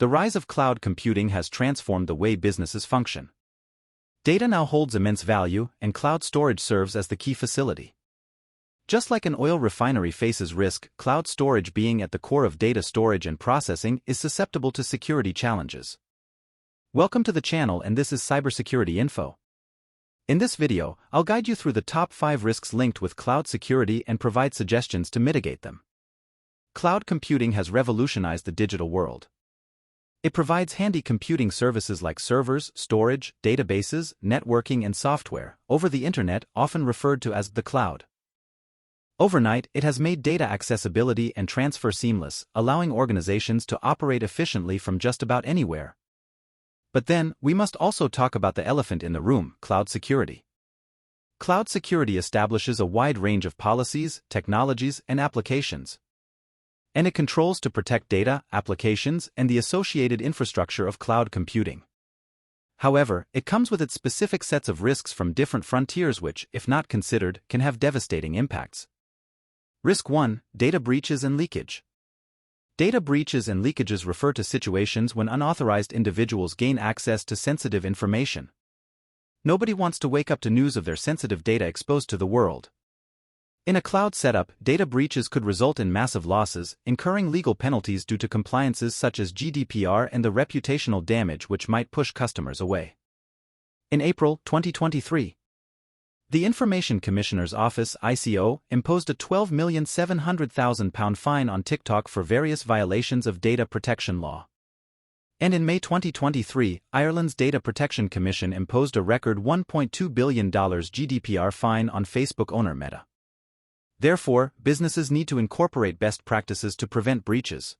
The rise of cloud computing has transformed the way businesses function. Data now holds immense value, and cloud storage serves as the key facility. Just like an oil refinery faces risk, cloud storage, being at the core of data storage and processing, is susceptible to security challenges. Welcome to the channel, and this is Cybersecurity Info. In this video, I'll guide you through the top 5 risks linked with cloud security and provide suggestions to mitigate them. Cloud computing has revolutionized the digital world. It provides handy computing services like servers, storage, databases, networking, and software over the internet, often referred to as the cloud. Overnight, it has made data accessibility and transfer seamless, allowing organizations to operate efficiently from just about anywhere. But then, we must also talk about the elephant in the room: cloud security. Cloud security establishes a wide range of policies, technologies, and applications. And it controls to protect data, applications, and the associated infrastructure of cloud computing. However, it comes with its specific sets of risks from different frontiers which, if not considered, can have devastating impacts. Risk 1: Data breaches and leakage. Data breaches and leakages refer to situations when unauthorized individuals gain access to sensitive information. Nobody wants to wake up to news of their sensitive data exposed to the world. In a cloud setup, data breaches could result in massive losses, incurring legal penalties due to compliances such as GDPR and the reputational damage which might push customers away. In April 2023, the Information Commissioner's Office (ICO) imposed a £12,700,000 fine on TikTok for various violations of data protection law. And in May 2023, Ireland's Data Protection Commission imposed a record $1.2 billion GDPR fine on Facebook owner Meta. Therefore, businesses need to incorporate best practices to prevent breaches.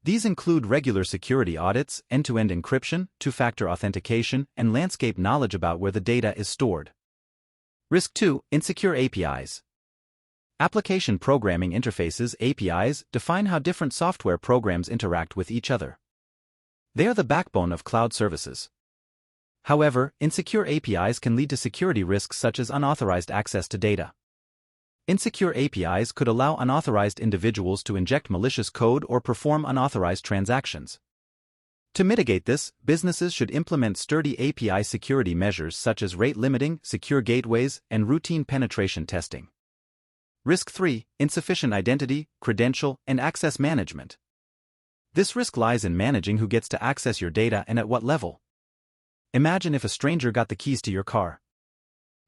These include regular security audits, end-to-end encryption, two-factor authentication, and landscape knowledge about where the data is stored. Risk 2: Insecure APIs. Application Programming Interfaces (APIs) define how different software programs interact with each other. They are the backbone of cloud services. However, insecure APIs can lead to security risks such as unauthorized access to data. Insecure APIs could allow unauthorized individuals to inject malicious code or perform unauthorized transactions. To mitigate this, businesses should implement sturdy API security measures such as rate limiting, secure gateways, and routine penetration testing. Risk 3: Insufficient identity, credential, and access management. This risk lies in managing who gets to access your data and at what level. Imagine if a stranger got the keys to your car.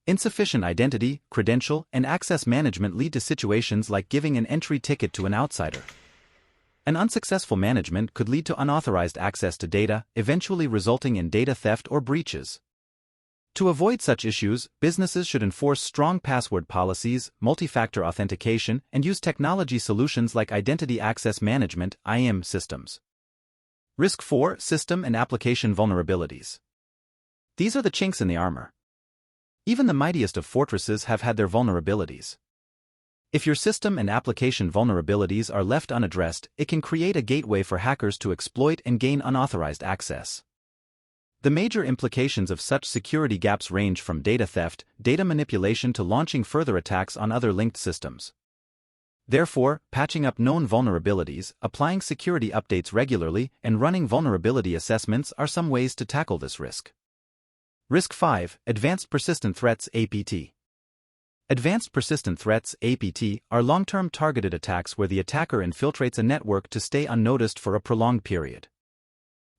Insufficient identity, credential, and access management lead to situations like giving an entry ticket to an outsider. An unsuccessful management could lead to unauthorized access to data, eventually resulting in data theft or breaches. To avoid such issues, businesses should enforce strong password policies, multi-factor authentication, and use technology solutions like Identity Access Management (IAM) systems. Risk 4: System and application vulnerabilities. These are the chinks in the armor. Even the mightiest of fortresses have had their vulnerabilities. If your system and application vulnerabilities are left unaddressed, it can create a gateway for hackers to exploit and gain unauthorized access. The major implications of such security gaps range from data theft, data manipulation, to launching further attacks on other linked systems. Therefore, patching up known vulnerabilities, applying security updates regularly, and running vulnerability assessments are some ways to tackle this risk. Risk 5: Advanced Persistent Threats (APT). Advanced Persistent Threats (APT) are long-term targeted attacks where the attacker infiltrates a network to stay unnoticed for a prolonged period.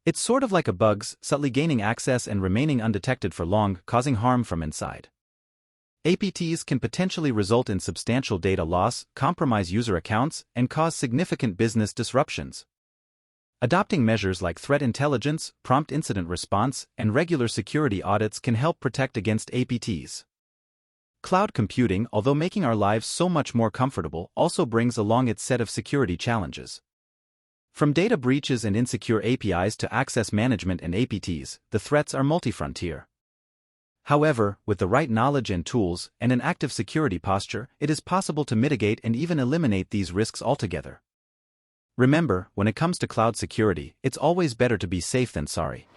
It's sort of like a bug, subtly gaining access and remaining undetected for long, causing harm from inside. APTs can potentially result in substantial data loss, compromise user accounts, and cause significant business disruptions. Adopting measures like threat intelligence, prompt incident response, and regular security audits can help protect against APTs. Cloud computing, although making our lives so much more comfortable, also brings along its set of security challenges. From data breaches and insecure APIs to access management and APTs, the threats are multi-frontier. However, with the right knowledge and tools, and an active security posture, it is possible to mitigate and even eliminate these risks altogether. Remember, when it comes to cloud security, it's always better to be safe than sorry.